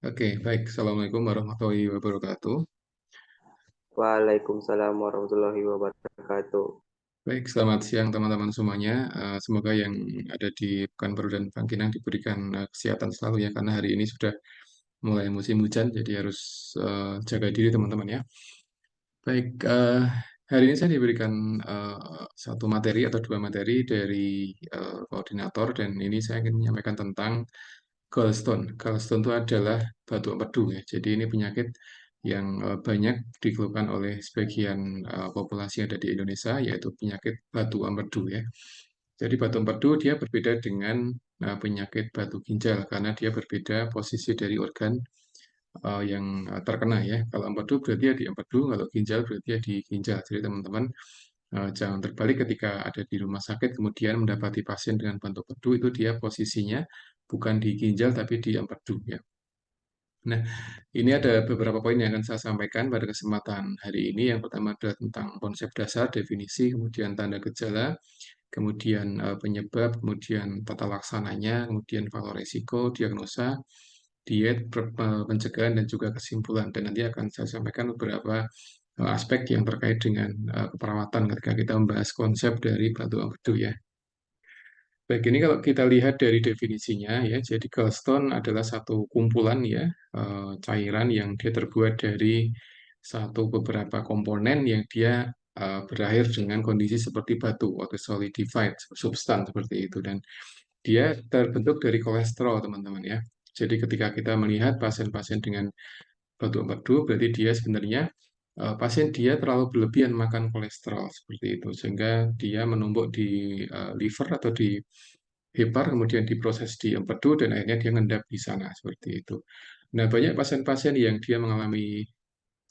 Oke, baik. Assalamualaikum warahmatullahi wabarakatuh. Waalaikumsalam warahmatullahi wabarakatuh. Baik, selamat siang teman-teman semuanya. Semoga yang ada di Pekanbaru dan Bangkinang diberikan kesehatan selalu ya, karena hari ini sudah mulai musim hujan, jadi harus jaga diri teman-teman ya. Baik, hari ini saya diberikan satu materi atau dua materi dari koordinator, dan ini saya ingin menyampaikan tentang gallstone. Gallstone itu adalah batu empedu ya. Jadi ini penyakit yang banyak dikeluhkan oleh sebagian populasi yang ada di Indonesia, yaitu penyakit batu empedu ya. Jadi batu empedu dia berbeda dengan penyakit batu ginjal karena dia berbeda posisi dari organ yang terkena ya. Kalau empedu berarti ya di empedu, kalau ginjal berarti ya di ginjal. Jadi teman-teman jangan terbalik ketika ada di rumah sakit kemudian mendapati pasien dengan batu empedu, itu dia posisinya bukan di ginjal tapi di empedu ya. Nah, ini ada beberapa poin yang akan saya sampaikan pada kesempatan hari ini. Yang pertama adalah tentang konsep dasar, definisi, kemudian tanda gejala, kemudian penyebab, kemudian tata laksananya, kemudian faktor resiko, diagnosa, diet, pencegahan, dan juga kesimpulan. Dan nanti akan saya sampaikan beberapa aspek yang terkait dengan keperawatan ketika kita membahas konsep dari batu empedu ya. Baik, ini kalau kita lihat dari definisinya ya, jadi gallstone adalah satu kumpulan ya, cairan yang dia terbuat dari satu beberapa komponen yang dia berakhir dengan kondisi seperti batu atau solidified substance seperti itu, dan dia terbentuk dari kolesterol teman-teman ya. Jadi ketika kita melihat pasien-pasien dengan batu empedu, berarti dia sebenarnya pasien dia terlalu berlebihan makan kolesterol seperti itu, sehingga dia menumpuk di liver atau di hepar, kemudian diproses di empedu, dan akhirnya dia ngendap di sana seperti itu. Nah, banyak pasien-pasien yang dia mengalami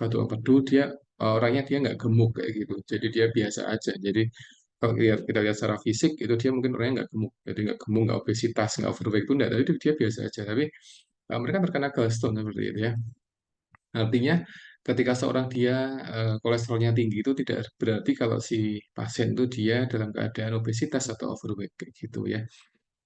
batu empedu, dia orangnya dia nggak gemuk kayak gitu, jadi dia biasa aja. Jadi kalau kita lihat secara fisik itu dia mungkin orangnya nggak gemuk, jadi nggak gemuk, nggak obesitas, nggak overweight itu enggak, tapi itu dia biasa aja. Tapi mereka terkena gallstone seperti itu ya. Artinya ketika seorang dia kolesterolnya tinggi itu tidak berarti kalau si pasien itu dia dalam keadaan obesitas atau overweight kayak gitu ya.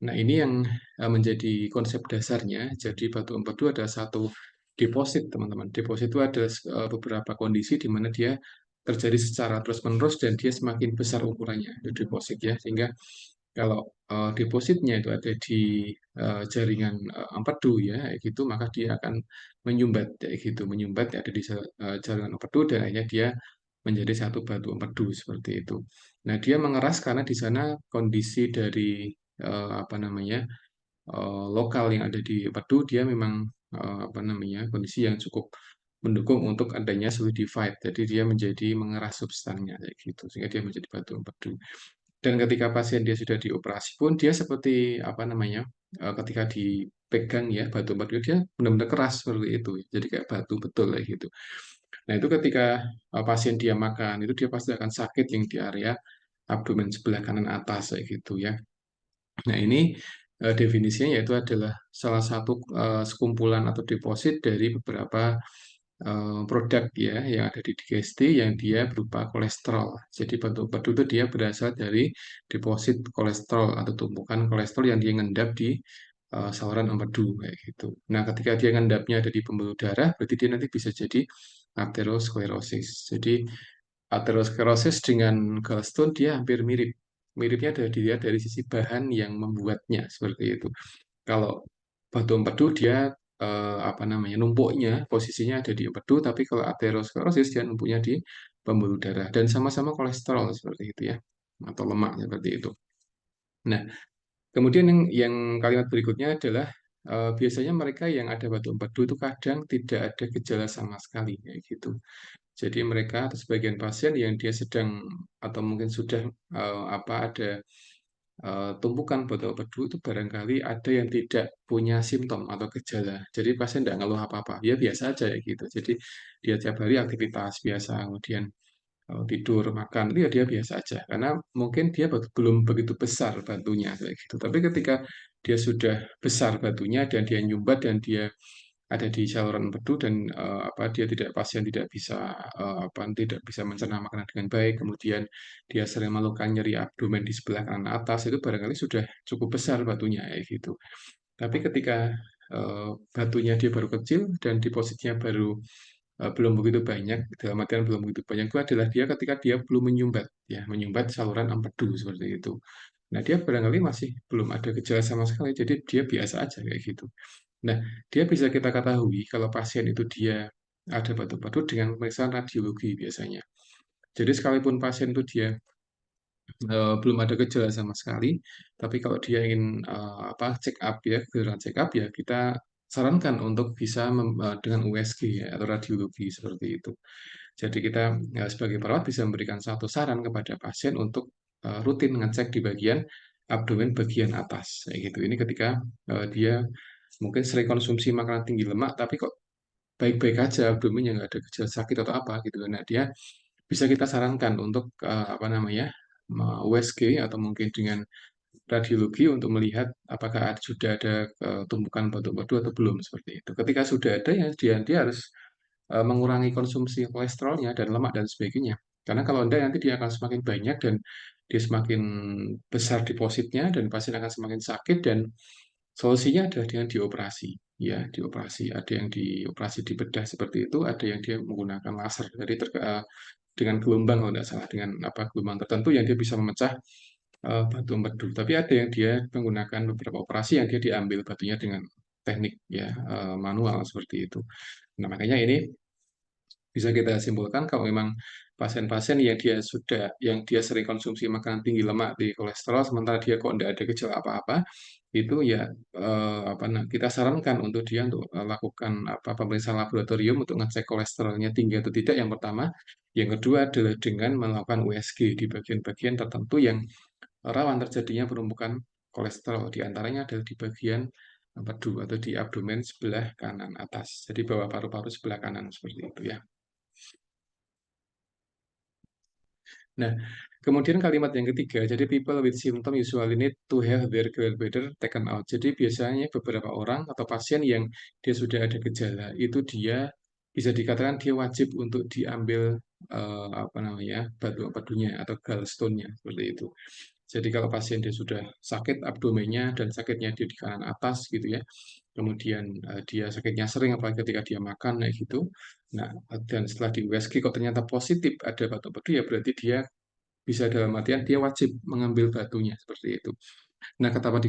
Nah, ini yang menjadi konsep dasarnya. Jadi batu empedu ada satu deposit, teman-teman. Deposit itu ada beberapa kondisi di mana dia terjadi secara terus-menerus dan dia semakin besar ukurannya, itu deposit ya. Sehingga kalau depositnya itu ada di jaringan empedu ya, kayak gitu, maka dia akan menyumbat kayak gitu, menyumbat ada di jaringan empedu, dan akhirnya dia menjadi satu batu empedu seperti itu. Nah, dia mengeras karena di sana kondisi dari apa namanya lokal yang ada di empedu, dia memang apa namanya kondisi yang cukup mendukung untuk adanya solidified. Jadi dia menjadi mengeras substannya kayak gitu, sehingga dia menjadi batu empedu. Dan ketika pasien dia sudah dioperasi pun dia seperti apa namanya ketika dipegang ya batu empedu, dia benar-benar keras seperti itu. Jadi kayak batu betul kayak gitu. Nah, itu ketika pasien dia makan, itu dia pasti akan sakit yang di area abdomen sebelah kanan atas kayak gitu ya. Nah, ini definisinya yaitu adalah salah satu sekumpulan atau deposit dari beberapa produk ya yang ada di digesti yang dia berupa kolesterol. Jadi batu empedu itu dia berasal dari deposit kolesterol atau tumpukan kolesterol yang dia ngendap di saluran empedu kayak gitu. Nah, ketika dia ngendapnya ada di pembuluh darah, berarti dia nanti bisa jadi arteriosklerosis. Jadi atherosclerosis dengan gallstone dia hampir mirip. Miripnya dari dilihat dari sisi bahan yang membuatnya seperti itu. Kalau batu empedu dia apa namanya numpuknya posisinya ada di empedu, tapi kalau atherosclerosis dia numpuknya di pembuluh darah dan sama-sama kolesterol seperti itu ya, atau lemak seperti itu. Nah, kemudian yang kalimat berikutnya adalah biasanya mereka yang ada batu empedu itu kadang tidak ada gejala sama sekali kayak gitu. Jadi mereka atau sebagian pasien yang dia sedang atau mungkin sudah apa ada tumpukan batu empedu itu barangkali ada yang tidak punya simptom atau gejala. Jadi pasien tidak ngeluh apa-apa, ya biasa aja ya gitu. Jadi dia tiap hari aktivitas biasa, kemudian tidur, makan, itu ya dia biasa aja. Karena mungkin dia belum begitu besar batunya kayak gitu. Tapi ketika dia sudah besar batunya dan dia nyumbat dan dia ada di saluran empedu dan dia pasien tidak bisa tidak bisa mencerna makanan dengan baik, kemudian dia sering mengeluhkan nyeri abdomen di sebelah kanan atas, itu barangkali sudah cukup besar batunya kayak gitu. Tapi ketika batunya dia baru kecil dan depositnya baru belum begitu banyak, dalam artian belum begitu banyak itu adalah dia ketika dia belum menyumbat, ya, menyumbat saluran empedu seperti itu. Nah, dia barangkali masih belum ada gejala sama sekali, jadi dia biasa aja kayak gitu. Nah, dia bisa kita ketahui kalau pasien itu dia ada batuk-batuk dengan pemeriksaan radiologi biasanya. Jadi sekalipun pasien itu dia belum ada gejala sama sekali, tapi kalau dia ingin check up ya, gerak check up ya kita sarankan untuk bisa dengan USG ya, atau radiologi seperti itu. Jadi kita sebagai perawat bisa memberikan satu saran kepada pasien untuk rutin ngecek di bagian abdomen bagian atas, kayak gitu. Ini ketika dia mungkin sering konsumsi makanan tinggi lemak, tapi kok baik-baik aja abdomennya nggak ada gejala sakit atau apa gitu. Nah, dia bisa kita sarankan untuk USG atau mungkin dengan radiologi untuk melihat apakah sudah ada tumpukan batu-batu atau belum seperti itu. Ketika sudah ada ya dia harus mengurangi konsumsi kolesterolnya dan lemak dan sebagainya. Karena kalau enggak nanti dia akan semakin banyak dan dia semakin besar depositnya dan pasien akan semakin sakit dan solusinya adalah dengan dioperasi. Ya, dioperasi. Ada yang dioperasi di bedah seperti itu, ada yang dia menggunakan laser. Jadi dengan gelombang kalau tidak salah, dengan gelombang tertentu yang dia bisa memecah batu empedu. Tapi ada yang dia menggunakan beberapa operasi yang dia diambil batunya dengan teknik ya manual seperti itu. Nah, makanya ini bisa kita simpulkan kalau memang pasien-pasien yang dia sering konsumsi makanan tinggi lemak di kolesterol sementara dia kok tidak ada gejala apa-apa itu ya kita sarankan untuk dia untuk lakukan pemeriksaan laboratorium untuk ngecek kolesterolnya tinggi atau tidak yang pertama. Yang kedua adalah dengan melakukan USG di bagian-bagian tertentu yang rawan terjadinya penumpukan kolesterol. Di antaranya adalah di bagian empedu atau di abdomen sebelah kanan atas. Jadi bawah paru-paru sebelah kanan seperti itu ya. Nah, kemudian kalimat yang ketiga, jadi people with symptom usually need to have their gallbladder taken out. Jadi biasanya beberapa orang atau pasien yang dia sudah ada gejala, itu dia bisa dikatakan dia wajib untuk diambil batu empedunya atau gallstone-nya seperti itu. Jadi kalau pasien dia sudah sakit abdomennya dan sakitnya dia di kanan atas gitu ya, kemudian dia sakitnya sering apalagi ketika dia makan kayak gitu. Nah, dan setelah di USG kok ternyata positif ada batu empedu ya berarti dia bisa dalam artian dia wajib mengambil batunya seperti itu. Nah, kenapa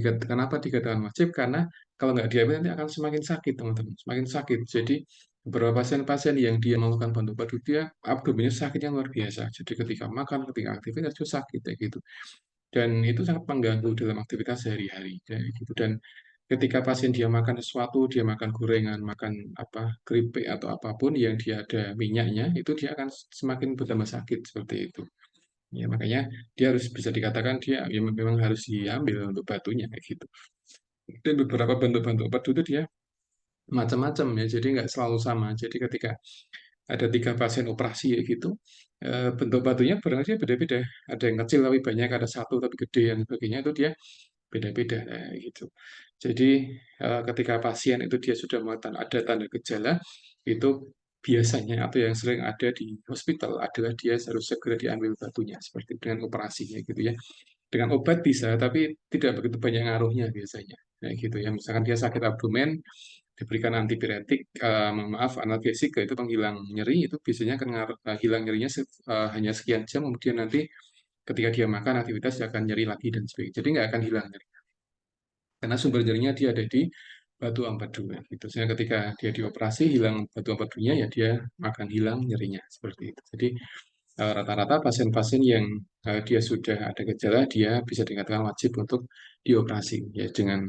dikatakan wajib? Karena kalau nggak diambil nanti akan semakin sakit, teman-teman. Semakin sakit. Jadi, beberapa pasien-pasien yang dia melakukan bantu batu, dia abdomennya sakitnya luar biasa. Jadi, ketika makan, ketika aktivitas itu sakit, kayak gitu. Dan itu sangat mengganggu dalam aktivitas sehari-hari, kayak gitu. Dan ketika pasien dia makan sesuatu, dia makan gorengan, makan keripik atau apapun yang dia ada minyaknya, itu dia akan semakin bertambah sakit seperti itu. Ya, makanya dia harus bisa dikatakan dia ya memang harus diambil untuk batunya kayak gitu. Dan beberapa bentuk-bentuk batu itu dia macam-macam ya, jadi nggak selalu sama. Jadi ketika ada 3 pasien operasi kayak gitu, bentuk batunya barangkali beda-beda. Ada yang kecil tapi banyak, ada satu tapi gede dan sebagainya itu dia beda-beda gitu. Jadi ketika pasien itu dia sudah ada tanda gejala itu biasanya atau yang sering ada di hospital adalah dia harus segera diambil batunya seperti dengan operasinya gitu ya. Dengan obat bisa tapi tidak begitu banyak ngaruhnya biasanya. Nah, gitu ya. Misalkan dia sakit abdomen diberikan antipiretik, maaf analgesik itu penghilang nyeri itu biasanya akan hilang nyerinya hanya sekian jam kemudian nanti ketika dia makan aktivitas dia akan nyeri lagi dan sebagainya. Jadi nggak akan hilang nyeri. Karena sumber nyerinya dia ada di batu empedu ya, gitu. Sehingga ketika dia dioperasi hilang batu empedunya ya dia akan hilang nyerinya seperti itu. Jadi rata-rata pasien-pasien yang dia sudah ada gejala dia bisa dikatakan wajib untuk dioperasi ya dengan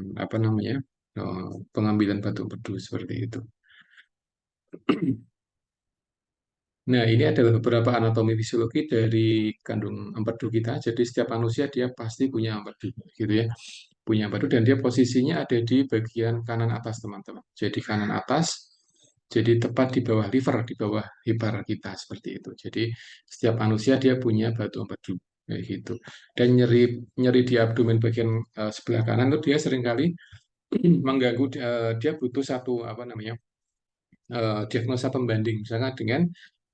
pengambilan batu empedu seperti itu. Nah, ini adalah beberapa anatomi fisiologi dari kandung empedu kita. Jadi setiap manusia dia pasti punya empedu, gitu ya. Punya empedu dan dia posisinya ada di bagian kanan atas, teman-teman. Jadi kanan atas, jadi tepat di bawah liver, di bawah hipar kita seperti itu. Jadi setiap manusia dia punya batu empedu, kayak gitu. Dan nyeri nyeri di abdomen bagian sebelah kanan itu dia seringkali mengganggu, dia butuh satu diagnosa pembanding, misalkan dengan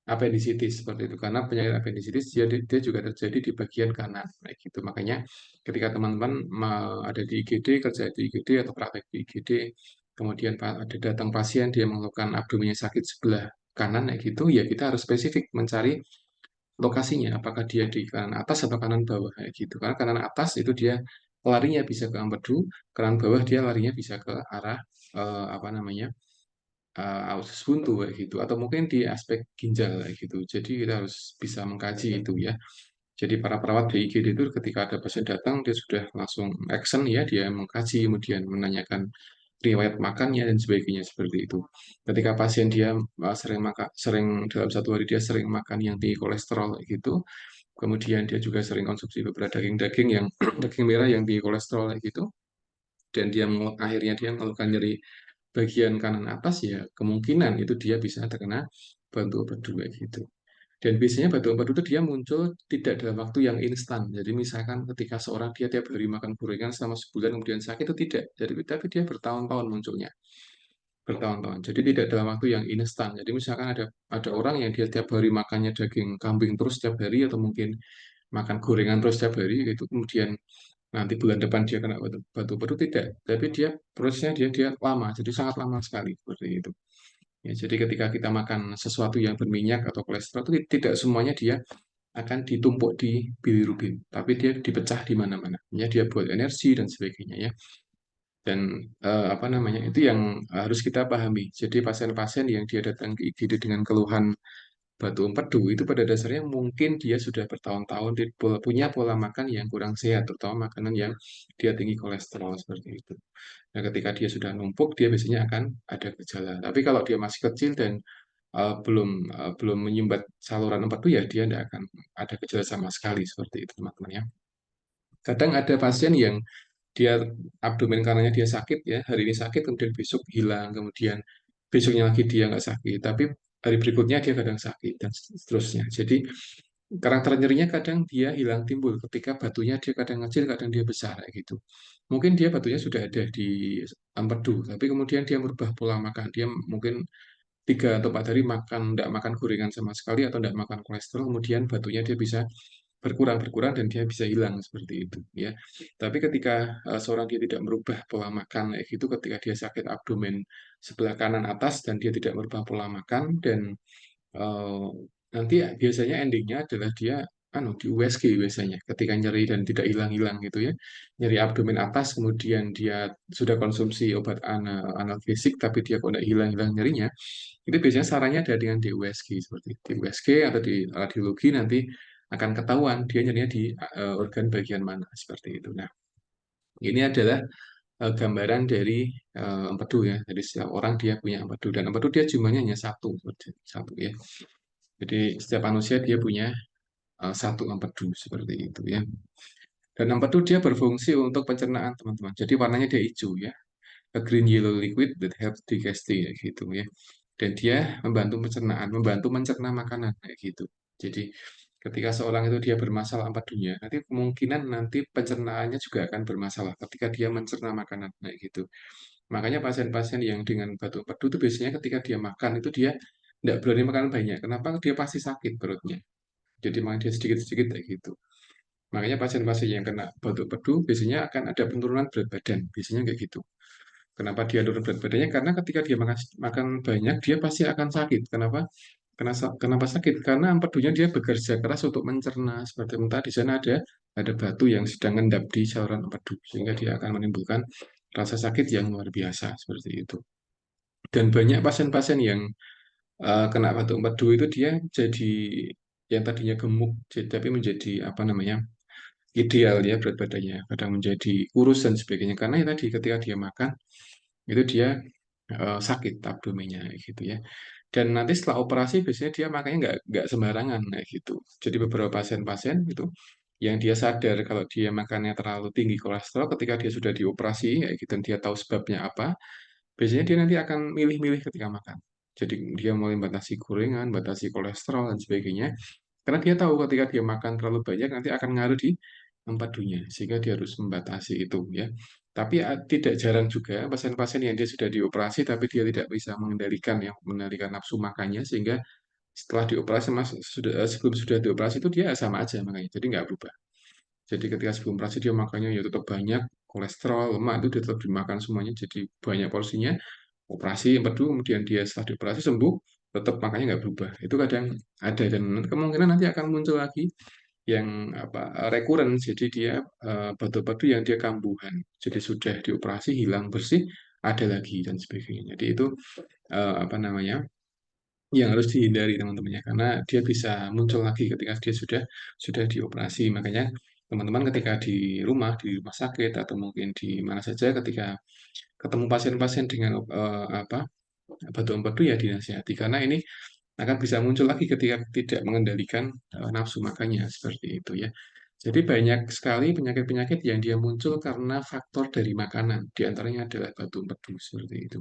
appendicitis seperti itu. Karena penyakit appendicitis dia juga terjadi di bagian kanan, kayak gitu. Makanya ketika teman-teman ada di IGD, kerja di IGD atau praktek di IGD, kemudian ada datang pasien dia mengeluhkan abdomennya sakit sebelah kanan, kayak gitu, ya kita harus spesifik mencari lokasinya, apakah dia di kanan atas atau kanan bawah, kayak gitu. Karena kanan atas itu dia larinya bisa ke empedu, kanan bawah dia larinya bisa ke arah apa namanya, usus buntu kayak gitu, atau mungkin di aspek ginjal kayak gitu. Jadi kita harus bisa mengkaji itu ya. Jadi para perawat di IGD itu ketika ada pasien datang dia sudah langsung action ya, dia mengkaji kemudian menanyakan riwayat makannya dan sebagainya seperti itu. Ketika pasien dia sering dalam satu hari dia sering makan yang tinggi kolesterol kayak gitu, kemudian dia juga sering konsumsi beberapa daging-daging yang daging merah yang tinggi kolesterol kayak gitu, dan akhirnya dia mengeluhkan nyeri bagian kanan atas, ya kemungkinan itu dia bisa terkena batu empedu kayak gitu. Dan biasanya batu empedu itu dia muncul tidak dalam waktu yang instan. Jadi misalkan ketika seorang dia tiap hari makan gorengan selama sebulan kemudian sakit, itu tidak. Jadi tapi dia bertahun-tahun munculnya, bertahun-tahun. Jadi tidak dalam waktu yang instan. Jadi misalkan ada orang yang dia tiap hari makannya daging kambing terus tiap hari, atau mungkin makan gorengan terus tiap hari itu, kemudian nanti bulan depan dia kena batu empedu, tidak. Tapi dia prosesnya dia lama, jadi sangat lama sekali seperti itu. Ya, jadi ketika kita makan sesuatu yang berminyak atau kolesterol itu tidak semuanya dia akan ditumpuk di bilirubin, tapi dia dipecah di mana-mana. Ya, dia buat energi dan sebagainya ya. Dan apa namanya itu yang harus kita pahami. Jadi pasien-pasien yang dia datang ke IGD dengan keluhan batu empedu itu pada dasarnya mungkin dia sudah bertahun-tahun punya pola makan yang kurang sehat, terutama makanan yang dia tinggi kolesterol seperti itu. Nah, ketika dia sudah numpuk, dia biasanya akan ada gejala. Tapi kalau dia masih kecil dan belum menyumbat saluran empedu, ya dia tidak akan ada gejala sama sekali seperti itu, teman-teman ya. Kadang ada pasien yang dia abdomen kanannya dia sakit ya, hari ini sakit, kemudian besok hilang, kemudian besoknya lagi dia nggak sakit, tapi hari berikutnya dia kadang sakit dan seterusnya. Jadi karakter nyerinya kadang dia hilang timbul ketika batunya dia kadang kecil, kadang dia besar kayak gitu. Mungkin dia batunya sudah ada di empedu, tapi kemudian dia merubah pola makan. Dia mungkin 3 atau 4 hari tidak makan gorengan sama sekali atau tidak makan kolesterol, kemudian batunya dia bisa berkurang dan dia bisa hilang seperti itu ya. Tapi ketika seorang dia tidak merubah pola makan kayak gitu, ketika dia sakit abdomen sebelah kanan atas dan dia tidak merubah pola makan, dan eh, nanti biasanya endingnya adalah dia di USG biasanya ketika nyeri dan tidak hilang-hilang gitu ya. Nyeri abdomen atas, kemudian dia sudah konsumsi obat analgesik tapi dia kok tidak hilang-hilang nyerinya, itu biasanya sarannya ada dengan di USG seperti itu. Di USG atau di radiologi nanti akan ketahuan dia nyerinya di organ bagian mana seperti itu. Nah, ini adalah gambaran dari empedu ya. Jadi setiap orang dia punya empedu, dan empedu dia jumlahnya hanya satu, satu ya. Jadi setiap manusia dia punya satu empedu seperti itu ya. Dan empedu dia berfungsi untuk pencernaan, teman-teman. Jadi warnanya dia hijau ya. A green yellow liquid that helps digesting ya gitu ya. Dan dia membantu pencernaan, membantu mencerna makanan kayak gitu. Jadi ketika seorang itu dia bermasalah empedunya, nanti kemungkinan nanti pencernaannya juga akan bermasalah ketika dia mencerna makanan kayak gitu. Makanya pasien-pasien yang dengan batu empedu itu biasanya ketika dia makan itu dia tidak berani makan banyak. Kenapa? Dia pasti sakit perutnya. Jadi makan dia sedikit-sedikit kayak gitu. Makanya pasien-pasien yang kena batu empedu biasanya akan ada penurunan berat badan. Biasanya kayak gitu. Kenapa dia turun berat badannya? Karena ketika dia makan makan banyak, dia pasti akan sakit. Kenapa? Kenapa sakit? Karena empedunya dia bekerja keras untuk mencerna. Seperti entah di sana ada batu yang sedang ngendap di saluran empedu, sehingga dia akan menimbulkan rasa sakit yang luar biasa seperti itu. Dan banyak pasien-pasien yang kena batu empedu itu dia jadi yang tadinya gemuk, tapi menjadi apa namanya, ideal ya berat badannya, kadang menjadi kurus dan sebagainya. Karena ya tadi ketika dia makan itu dia sakit abdomennya gitu ya. Dan nanti setelah operasi biasanya dia makanya nggak sembarangan kayak gitu. Jadi beberapa pasien-pasien itu yang dia sadar kalau dia makannya terlalu tinggi kolesterol, ketika dia sudah dioperasi kayak gitu dan dia tahu sebabnya apa, biasanya dia nanti akan milih-milih ketika makan. Jadi dia mulai batasi gorengan, batasi kolesterol dan sebagainya. Karena dia tahu ketika dia makan terlalu banyak nanti akan ngaruh di empedunya, sehingga dia harus membatasi itu ya. Tapi tidak jarang juga pasien-pasien yang dia sudah dioperasi tapi dia tidak bisa mengendalikan nafsu makannya sehingga setelah dioperasi sebelum sudah dioperasi itu dia sama aja makanya, jadi nggak berubah. Jadi ketika sebelum operasi dia makannya ya tetap banyak, kolesterol, lemak itu dia tetap dimakan semuanya, jadi banyak porsinya. Operasi empedu, kemudian dia setelah dioperasi sembuh, tetap makannya nggak berubah. Itu kadang ada dan kemungkinan nanti akan muncul lagi yang recurrent, jadi dia batu-batu yang dia kambuhan. Jadi sudah dioperasi hilang bersih, ada lagi dan sebagainya. Jadi itu apa namanya? Yang harus dihindari teman-teman ya, karena dia bisa muncul lagi ketika dia sudah dioperasi. Makanya teman-teman ketika di rumah sakit atau mungkin di mana saja ketika ketemu pasien-pasien dengan batu empedu ya dinasihati karena ini akan bisa muncul lagi ketika tidak mengendalikan nafsu makannya seperti itu ya. Jadi banyak sekali penyakit-penyakit yang dia muncul karena faktor dari makanan. Di antaranya adalah batu empedu seperti itu.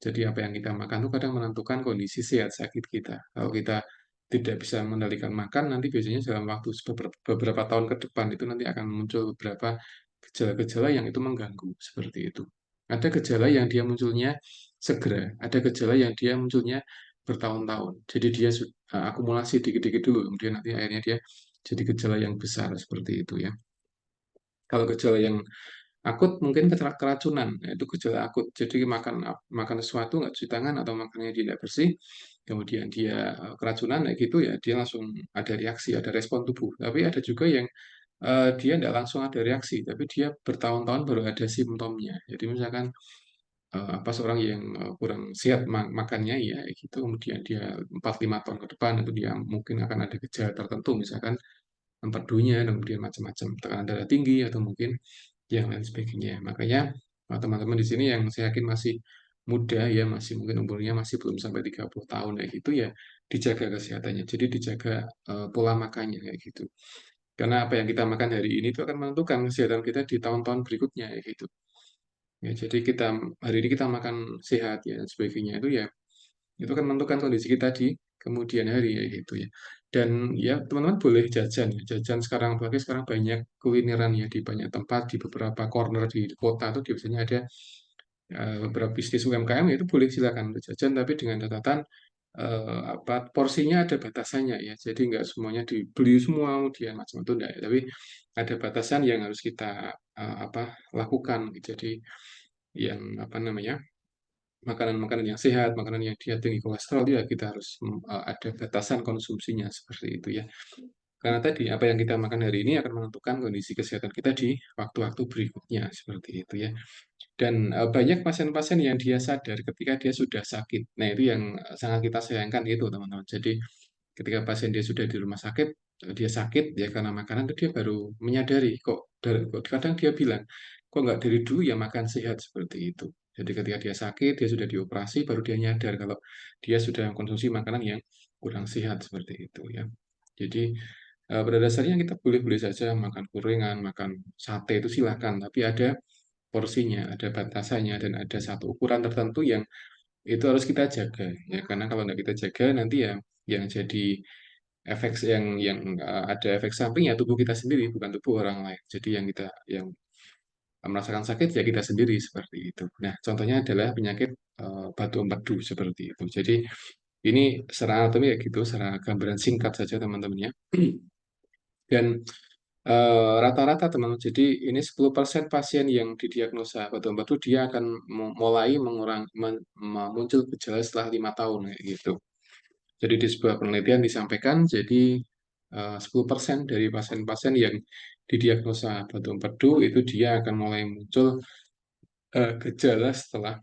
Jadi apa yang kita makan itu kadang menentukan kondisi sehat sakit kita. Kalau kita tidak bisa mengendalikan makan, nanti biasanya dalam waktu beberapa tahun ke depan itu nanti akan muncul beberapa gejala-gejala yang itu mengganggu seperti itu. Ada gejala yang dia munculnya segera, ada gejala yang dia munculnya bertahun-tahun. Jadi dia akumulasi dikit-dikit dulu, kemudian nanti akhirnya dia jadi gejala yang besar seperti itu ya. Kalau gejala yang akut mungkin keracunan, nah, itu gejala akut. Jadi makan makan sesuatu nggak cuci tangan atau makannya tidak bersih, kemudian dia keracunan kayak gitu ya dia langsung ada reaksi, ada respon tubuh. Tapi ada juga yang dia nggak langsung ada reaksi, tapi dia bertahun-tahun baru ada simptomnya. Jadi misalkan seorang yang kurang sehat makannya ya gitu, kemudian dia 4-5 tahun ke depan itu dia mungkin akan ada gejala tertentu, misalkan empedunya, kemudian macam-macam tekanan darah tinggi atau mungkin yang lain sebagainya. Makanya teman-teman di sini yang saya yakin masih muda ya, masih mungkin umurnya masih belum sampai 30 tahun kayak gitu ya, dijaga kesehatannya. Jadi dijaga pola makannya kayak gitu. Karena apa yang kita makan hari ini itu akan menentukan kesehatan kita di tahun-tahun berikutnya kayak gitu. Ya, jadi hari ini kita makan sehat ya dan sebagainya itu ya itu kan menentukan kondisi kita di kemudian hari ya gitu ya. Dan ya teman-teman boleh jajan ya. Jajan sekarang apalagi sekarang banyak kulineran ya di banyak tempat di beberapa corner di kota itu biasanya ada beberapa bisnis UMKM ya itu boleh silakan untuk jajan tapi dengan catatan porsinya ada batasannya ya. Jadi nggak semuanya dibeli semua kemudian macam itu enggak ya. Tapi ada batasan yang harus kita lakukan. Jadi yang makanan-makanan yang sehat, makanan yang dia tinggi kolesterol ya kita harus ada batasan konsumsinya seperti itu ya. Karena tadi apa yang kita makan hari ini akan menentukan kondisi kesehatan kita di waktu-waktu berikutnya seperti itu ya. Dan banyak pasien-pasien yang dia sadar ketika dia sudah sakit. Nah, itu yang sangat kita sayangkan itu, teman-teman. Jadi, ketika pasien dia sudah di rumah sakit, dia sakit ya karena makanan itu dia baru menyadari kok kadang dia bilang, kok nggak dari dulu ya makan sehat seperti itu. Jadi ketika dia sakit, dia sudah dioperasi, baru dia nyadar kalau dia sudah mengkonsumsi makanan yang kurang sehat seperti itu ya. Jadi pada dasarnya kita boleh-boleh saja makan gorengan, makan sate itu silakan, tapi ada porsinya, ada batasannya, dan ada satu ukuran tertentu yang itu harus kita jaga ya karena kalau tidak kita jaga nanti ya yang jadi efek yang ada efek sampingnya tubuh kita sendiri bukan tubuh orang lain. Jadi yang merasakan sakit ya kita sendiri seperti itu. Nah, contohnya adalah penyakit batu empedu seperti itu. Jadi ini secara anatomi ya gitu, secara gambaran singkat saja teman-teman ya. Dan rata-rata teman-teman, jadi ini 10% pasien yang didiagnosa batu empedu dia akan mulai muncul gejala setelah 5 tahun kayak gitu. Jadi di sebuah penelitian disampaikan, jadi 10% dari pasien-pasien yang didiagnosa batu empedu itu dia akan mulai muncul gejala setelah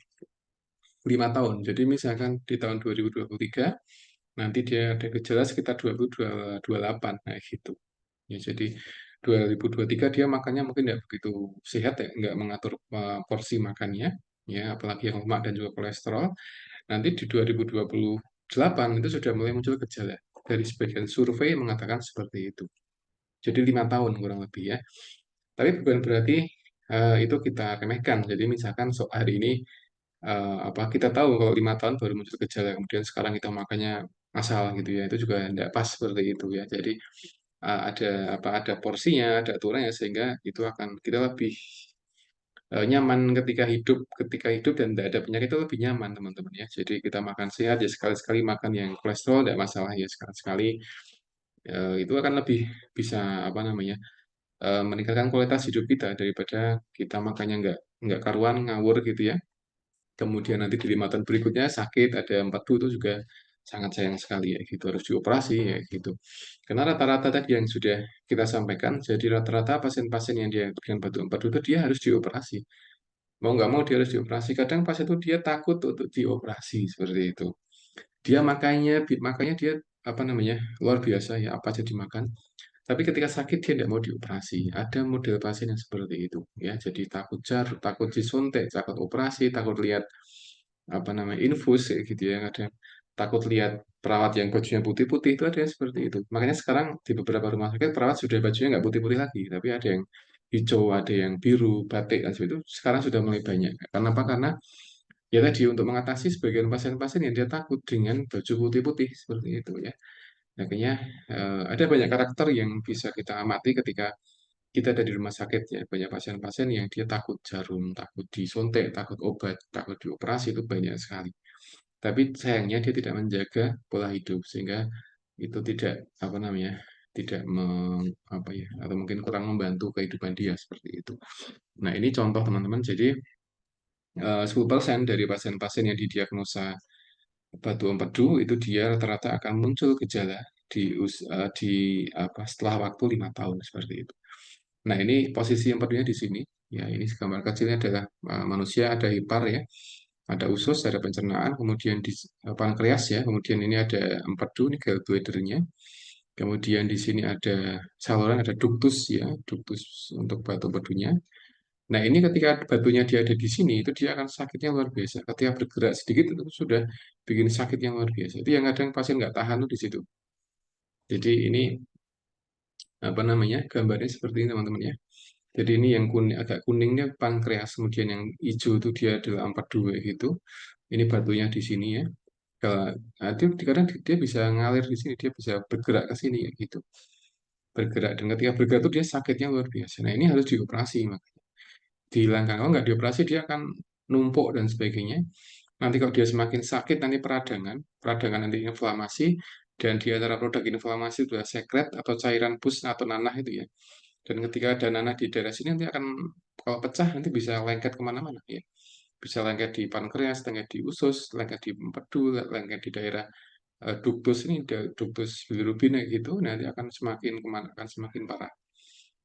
5 tahun. Jadi misalkan di tahun 2023 nanti dia ada gejala sekitar 2028, nah gitu. Ya, jadi 2023 dia makannya mungkin nggak begitu sehat ya, nggak mengatur porsi makannya, ya apalagi yang lemak dan juga kolesterol. Nanti di 2028 itu sudah mulai muncul gejala. Dari sebagian survei mengatakan seperti itu. Jadi 5 tahun kurang lebih ya. Tapi bukan berarti itu kita remehkan. Jadi misalkan hari ini kita tahu kalau 5 tahun baru muncul gejala, kemudian sekarang kita makannya masalah gitu ya. Itu juga tidak pas seperti itu ya. Jadi ada porsinya, ada aturannya sehingga itu akan kita lebih nyaman ketika hidup dan tidak ada penyakit itu lebih nyaman teman-teman ya. Jadi kita makan sehat ya sekali-sekali makan yang kolesterol tidak masalah ya sekali-sekali itu akan lebih bisa apa namanya meningkatkan kualitas hidup kita daripada kita makannya nggak karuan ngawur gitu ya. Kemudian nanti di 5 tahun berikutnya sakit, ada empedu itu juga sangat sayang sekali ya gitu, harus dioperasi ya gitu. Karena rata-rata tadi yang sudah kita sampaikan, jadi rata-rata pasien-pasien yang dia dengan batu empedu itu dia harus dioperasi. Mau nggak mau dia harus dioperasi. Kadang pasien itu dia takut untuk dioperasi seperti itu. Dia makanya dia apa namanya luar biasa ya apa aja dimakan. Tapi ketika sakit dia tidak mau dioperasi. Ada model pasien yang seperti itu ya. Jadi takut jarum, takut disuntik, takut operasi, takut lihat apa namanya infus kayak gitu ya. Ada takut lihat perawat yang bajunya putih-putih itu ada yang seperti itu. Makanya sekarang di beberapa rumah sakit perawat sudah bajunya nggak putih-putih lagi, tapi ada yang hijau, ada yang biru, batik dan seperti itu. Sekarang sudah mulai banyak. Karena apa? Karena ya tadi untuk mengatasi sebagian pasien-pasien yang dia takut dengan baju putih-putih seperti itu ya. Makanya ada banyak karakter yang bisa kita amati ketika kita ada di rumah sakit ya. Banyak pasien-pasien yang dia takut jarum, takut disuntik, takut obat, takut dioperasi itu banyak sekali. Tapi sayangnya dia tidak menjaga pola hidup sehingga itu tidak apa namanya tidak apa ya atau mungkin kurang membantu kehidupan dia seperti itu. Nah ini contoh teman-teman. Jadi 10% dari pasien-pasien yang didiagnosa batu empedu itu dia rata-rata akan muncul gejala di apa setelah waktu 5 tahun seperti itu. Nah ini posisi empedunya di sini. Ya ini gambar kecilnya adalah manusia ada hepar ya, ada usus, ada pencernaan, kemudian di pankreas ya, kemudian ini ada empedu, ini gallbladder-nya. Kemudian di sini ada saluran, ada ductus ya, ductus untuk batu empedunya. Nah, ini ketika batunya dia ada di sini, itu dia akan sakitnya luar biasa. Ketika bergerak sedikit itu sudah bikin sakit yang luar biasa. Itu yang kadang pasien nggak tahan tuh di situ. Jadi ini apa namanya gambarnya seperti ini teman-teman ya. Jadi ini yang kuning, agak kuningnya pankreas, kemudian yang hijau itu dia adalah empedu gitu. Ini batunya di sini ya. Kalau nah, kadang dia bisa ngalir di sini, dia bisa bergerak ke sini ya gitu. Bergerak dan ketika bergerak itu dia sakitnya luar biasa. Nah ini harus dioperasi dihilangkan. Kalau nggak dioperasi dia akan numpuk dan sebagainya. Nanti kalau dia semakin sakit nanti peradangan nanti inflamasi dan di antara produk inflamasi itu adalah sekret atau cairan pus atau nanah itu ya. Dan ketika ada nanah di daerah sini nanti akan kalau pecah nanti bisa lengket kemana-mana ya. Bisa lengket di pankreas, lengket di usus, lengket di empedu, lengket di daerah ductus ini, ductus bilirubin gitu. Nanti akan semakin kemana? Akan semakin parah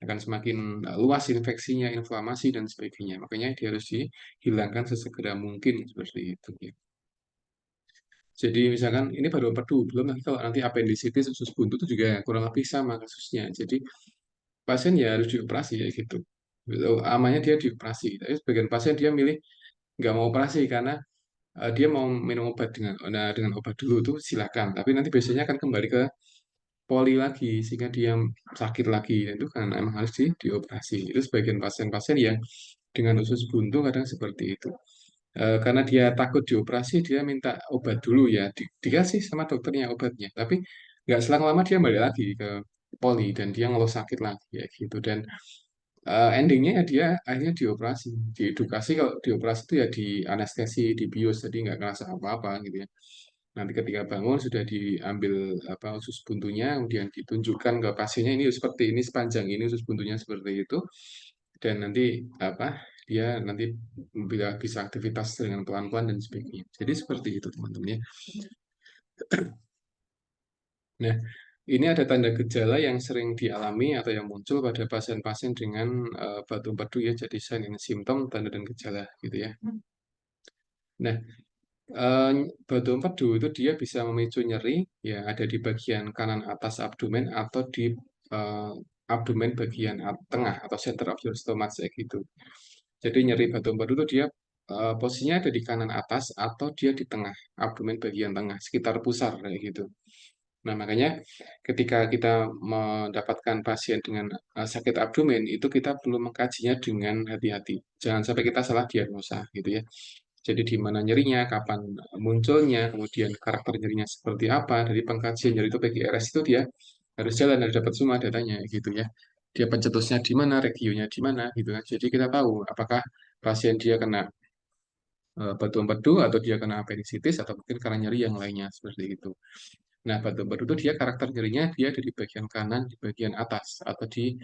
akan semakin luas infeksinya, inflamasi dan sebagainya. Makanya dia harus dihilangkan sesegera mungkin seperti itu. Ya. Jadi misalkan ini baru empedu, belum lagi kalau nanti apendisitis, usus buntu itu juga kurang lebih sama kasusnya. Jadi pasien ya harus dioperasi ya gitu. Amannya dia dioperasi. Tapi sebagian pasien dia milih nggak mau operasi karena dia mau minum obat dengan obat dulu tuh silakan. Tapi nanti biasanya akan kembali ke poli lagi sehingga dia sakit lagi itu kan emang harus dioperasi itu sebagian pasien-pasien yang dengan usus buntu kadang seperti itu. Karena dia takut dioperasi dia minta obat dulu ya dikasih sama dokternya obatnya tapi nggak selang lama dia balik lagi ke poli dan dia ngeluh sakit lagi ya gitu dan endingnya ya dia akhirnya dioperasi diedukasi kalau dioperasi itu ya di anestesi dibius jadi nggak ngerasa apa-apa gitu ya. Nanti ketika bangun sudah diambil apa usus buntunya, kemudian ditunjukkan ke pasiennya ini seperti ini sepanjang ini usus buntunya seperti itu, dan nanti apa dia nanti bisa aktivitas dengan pelan-pelan dan sebagainya. Jadi seperti itu teman-teman ya. Nah, ini ada tanda gejala yang sering dialami atau yang muncul pada pasien-pasien dengan batu empedu ya, jadi sign and symptom, tanda dan gejala gitu ya. Nah, batu empedu itu dia bisa memicu nyeri ya ada di bagian kanan atas abdomen atau di eh, abdomen bagian tengah atau center of your stomach kayak gitu. Jadi nyeri batu empedu itu dia posisinya ada di kanan atas atau dia di tengah abdomen bagian tengah sekitar pusar kayak gitu. Nah, makanya ketika kita mendapatkan pasien dengan sakit abdomen itu kita perlu mengkajinya dengan hati-hati. Jangan sampai kita salah diagnosa gitu ya. Jadi di mana nyerinya, kapan munculnya, kemudian karakter nyerinya seperti apa, dari pengkajian nyeri itu PGRS itu dia harus jalan, harus dapat semua datanya gitu ya. dia pencetusnya di mana, regionya di mana, gitu kan. Jadi kita tahu apakah pasien dia kena batu empedu atau dia kena appendicitis atau mungkin karena nyeri yang lainnya seperti itu. Nah, batu empedu itu dia karakter nyerinya dia ada di bagian kanan, di bagian atas atau di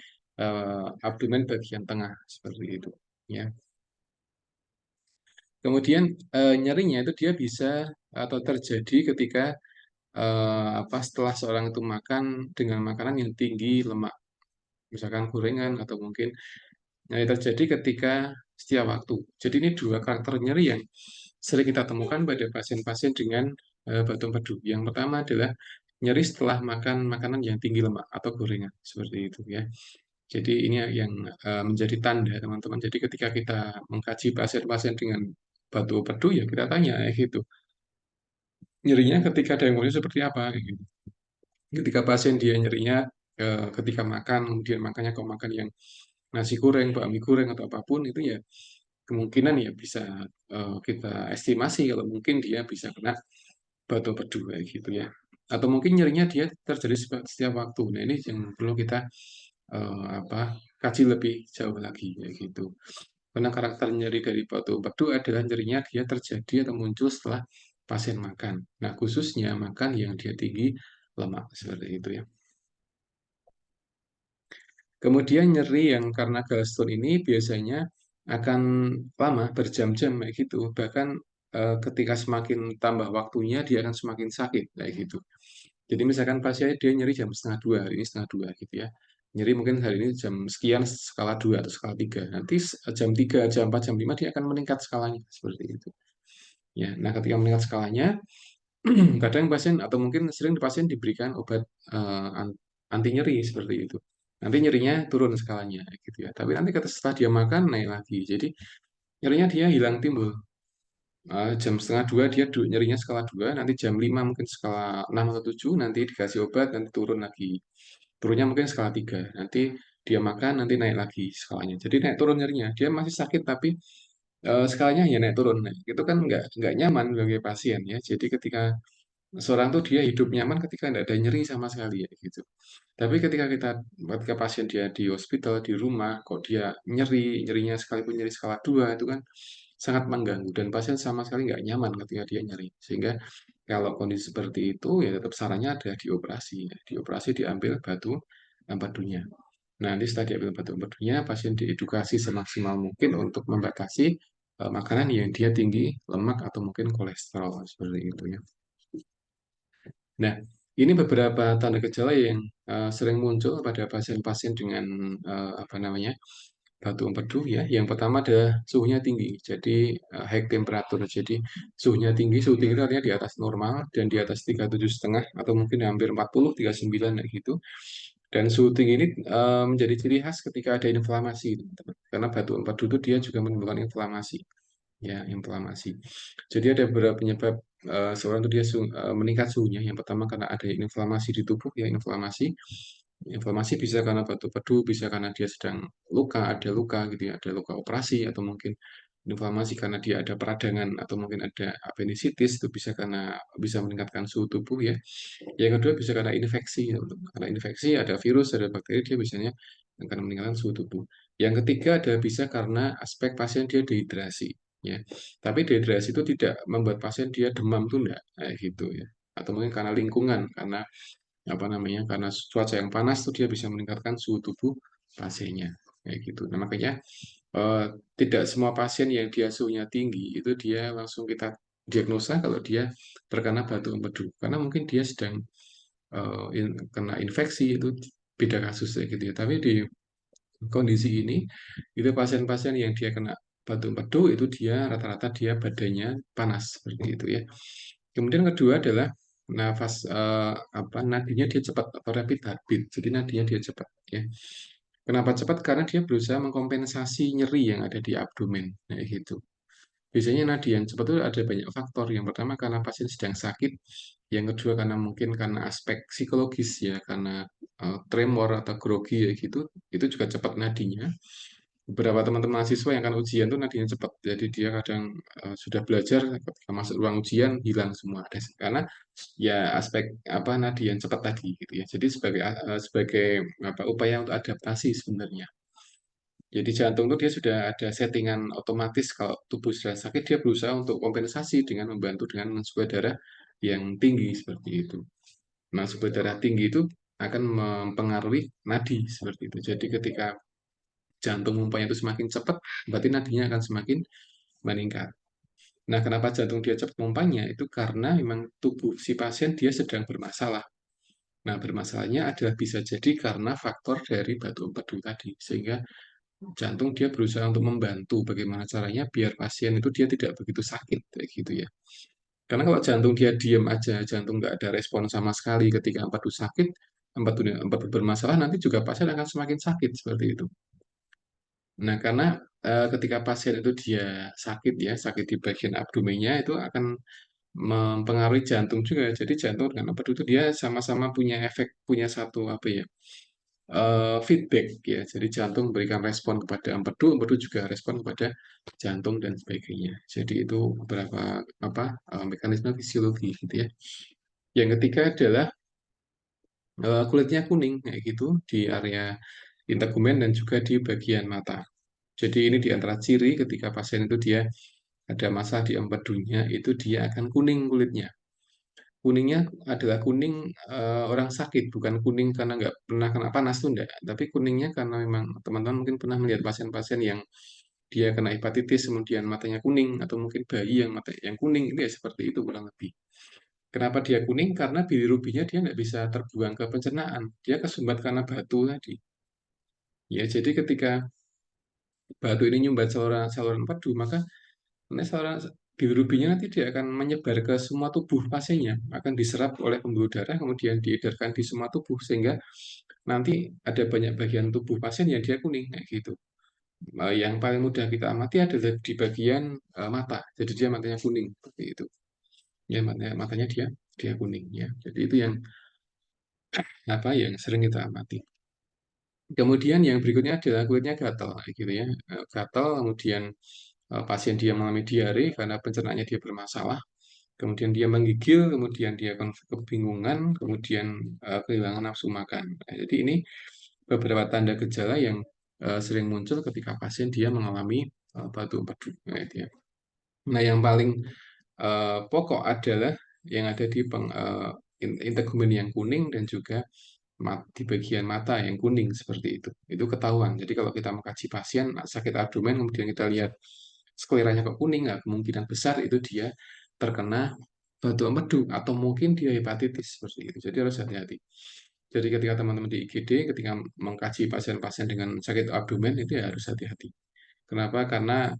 abdomen bagian tengah seperti itu. Ya. Kemudian nyerinya itu dia bisa atau terjadi ketika setelah seorang itu makan dengan makanan yang tinggi lemak, misalkan gorengan atau mungkin terjadi ketika setiap waktu. Jadi ini dua karakter nyeri yang sering kita temukan pada pasien-pasien dengan batu empedu. Yang pertama adalah nyeri setelah makan makanan yang tinggi lemak atau gorengan seperti itu ya. Jadi ini yang menjadi tanda teman-teman. Jadi ketika kita mengkaji pasien-pasien dengan batu empedu ya kita tanya gitu. Nyerinya ketika ada yang seperti apa gitu. Ketika pasien dia nyerinya ketika makan, kemudian makannya kok makan yang nasi goreng, bakmi goreng atau apapun itu ya kemungkinan ya bisa kita estimasi kalau mungkin dia bisa kena batu empedu kayak gitu ya. Atau mungkin nyerinya dia terjadi setiap waktu. Nah ini yang perlu kita kaji lebih jauh lagi kayak gitu. Karena karakter nyeri dari batu empedu adalah nyerinya dia terjadi atau muncul setelah pasien makan. Nah khususnya makan yang dia tinggi lemak seperti itu ya. Kemudian nyeri yang karena gallstone ini biasanya akan lama, berjam-jam kayak gitu. Bahkan ketika semakin tambah waktunya, dia akan semakin sakit kayak gitu. Jadi misalkan pasien dia nyeri jam setengah dua, hari ini setengah dua gitu ya. Nyeri mungkin hari ini jam sekian skala 2 atau skala 3. Nanti jam 3, jam 4, jam 5 dia akan meningkat skalanya seperti itu. Ya, nah ketika meningkat skalanya, kadang pasien atau mungkin sering pasien diberikan obat anti nyeri seperti itu. Nanti nyerinya turun skalanya gitu ya. Tapi nanti setelah dia makan naik lagi. Jadi nyerinya dia hilang timbul. Jam setengah dua dia nyerinya skala 2, nanti jam 5 mungkin skala 6 atau 7, nanti dikasih obat, nanti turun lagi. Turunnya mungkin skala 3, nanti dia makan, nanti naik lagi skalanya. Jadi naik turun nyerinya. Dia masih sakit tapi skalanya hanya naik turun. Nah, itu kan nggak nyaman bagi pasien ya. Jadi ketika seorang tuh dia hidup nyaman ketika tidak ada nyeri sama sekali ya gitu. Tapi ketika pasien dia di hospital di rumah kok dia nyerinya sekalipun nyeri skala 2 itu kan sangat mengganggu dan pasien sama sekali nggak nyaman ketika dia nyeri. Sehingga kalau kondisi seperti itu ya tetap sarannya ada dioperasi. Dioperasi diambil batu empedunya. Nah, nanti setelah diambil batu empedunya, pasien diedukasi semaksimal mungkin untuk membatasi makanan yang dia tinggi lemak atau mungkin kolesterol seperti itu ya. Nah, ini beberapa tanda gejala yang sering muncul pada pasien-pasien dengan batu empedu ya. Yang pertama adalah suhunya tinggi, jadi high temperature. Jadi suhunya tinggi, suhu tinggi itu artinya di atas normal dan di atas 37,5 atau mungkin hampir 40, 39 kayak gitu. Dan suhu tinggi ini menjadi ciri khas ketika ada inflamasi, teman-teman. Karena batu empedu itu dia juga menimbulkan inflamasi ya inflamasi. Jadi ada beberapa penyebab seorang itu dia meningkat suhunya. Yang pertama karena ada inflamasi di tubuh ya inflamasi. Inflamasi bisa karena batu pedu, bisa karena dia sedang ada luka gitu ya, ada luka operasi atau mungkin inflamasi karena dia ada peradangan atau mungkin ada appendicitis itu bisa meningkatkan suhu tubuh ya. Yang kedua bisa karena infeksi, ya, karena infeksi ada virus, ada bakteri dia biasanya akan meningkatkan suhu tubuh. Yang ketiga ada bisa karena aspek pasien dia dehidrasi ya. Tapi dehidrasi itu tidak membuat pasien dia demam tuh enggak kayak gitu ya. Atau mungkin karena lingkungan, karena karena cuaca yang panas tuh dia bisa meningkatkan suhu tubuh pasiennya kayak gitu. Nah, makanya eh, tidak semua pasien yang dia suhunya tinggi itu dia langsung kita diagnosa kalau dia terkena batu empedu karena mungkin dia sedang kena infeksi itu beda kasus ya gitu ya. Tapi di kondisi ini itu pasien-pasien yang dia kena batu empedu itu dia rata-rata dia badannya panas seperti itu ya. Kemudian kedua adalah nafas nadinya dia cepat atau rapid heartbeat. Jadi nadinya dia cepat ya. Kenapa cepat? Karena dia berusaha mengkompensasi nyeri yang ada di abdomen. Nah, gitu. Biasanya nadi yang cepat itu ada banyak faktor. Yang pertama karena pasien sedang sakit, yang kedua karena mungkin karena aspek psikologis ya, karena tremor atau grogi ya gitu, itu juga cepat nadinya. beberapa teman-teman mahasiswa yang akan ujian tuh nadinya cepat. Jadi dia kadang sudah belajar ketika masuk ruang ujian hilang semua. Karena ya aspek apa nadi yang cepat tadi gitu ya. Jadi sebagai apa upaya untuk adaptasi sebenarnya. Jadi jantung tuh dia sudah ada settingan otomatis kalau tubuh sudah sakit dia berusaha untuk kompensasi dengan membantu dengan mensuplai darah yang tinggi seperti itu. Nah, suplai darah tinggi itu akan mempengaruhi nadi seperti itu. Jadi ketika jantung pompanya itu semakin cepat, berarti nadinya akan semakin meningkat. Nah, kenapa jantung dia cepat pompanya? Itu karena memang tubuh si pasien dia sedang bermasalah. Nah, bermasalahnya adalah bisa jadi karena faktor dari batu empedu tadi. Sehingga jantung dia berusaha untuk membantu bagaimana caranya biar pasien itu dia tidak begitu sakit, kayak gitu ya. Karena kalau jantung dia diam aja, jantung nggak ada respon sama sekali ketika empedu sakit, empedu bermasalah, nanti juga pasien akan semakin sakit, seperti itu. Nah, karena ketika pasien itu dia sakit ya, sakit di bagian abdomennya itu akan mempengaruhi jantung juga. Jadi jantung dengan empedu itu dia sama-sama punya efek, punya satu apa ya, feedback ya. Jadi jantung memberikan respon kepada empedu, empedu juga respon kepada jantung dan sebagainya. Jadi itu beberapa apa mekanisme fisiologi gitu ya. Yang ketiga adalah kulitnya kuning kayak gitu di area integumen dan juga di bagian mata. Jadi ini di antara ciri ketika pasien itu dia ada masalah di empedunya itu dia akan kuning kulitnya. Kuningnya adalah kuning orang sakit, bukan kuning karena nggak pernah kena panas tuh enggak. Tapi kuningnya karena memang teman-teman mungkin pernah melihat pasien-pasien yang dia kena hepatitis kemudian matanya kuning atau mungkin bayi yang mata yang kuning itu ya seperti itu kurang lebih. Kenapa dia kuning? Karena bilirubinnya dia nggak bisa terbuang ke pencernaan. Dia kesumbat karena batu tadi. Ya, jadi ketika batu ini nyumbat saluran saluran empedu, maka nanti saluran bilirubinnya nanti dia akan menyebar ke semua tubuh pasiennya, akan diserap oleh pembuluh darah, kemudian diedarkan di semua tubuh, sehingga nanti ada banyak bagian tubuh pasien yang dia kuning, kayak gitu. Yang paling mudah kita amati adalah di bagian mata, jadi dia matanya kuning, seperti itu. Ya, matanya dia kuning, ya. Jadi itu yang apa yang sering kita amati. Kemudian yang berikutnya adalah kulitnya gatal, gitu ya. Gatal, kemudian pasien dia mengalami diare karena pencernaannya dia bermasalah, kemudian dia menggigil, kemudian dia kebingungan, kemudian kehilangan nafsu makan. Nah, jadi ini beberapa tanda gejala yang sering muncul ketika pasien dia mengalami batu empedu. Nah, itu ya. Nah, yang paling pokok adalah yang ada di integumen yang kuning dan juga di bagian mata yang kuning seperti itu. Itu ketahuan. Jadi kalau kita mengkaji pasien sakit abdomen kemudian kita lihat skleranya kok kuning, nah, kemungkinan besar itu dia terkena batu empedu atau mungkin dia hepatitis seperti itu. Jadi harus hati-hati. Jadi ketika teman-teman di IGD, ketika mengkaji pasien-pasien dengan sakit abdomen itu ya harus hati-hati. Kenapa? Karena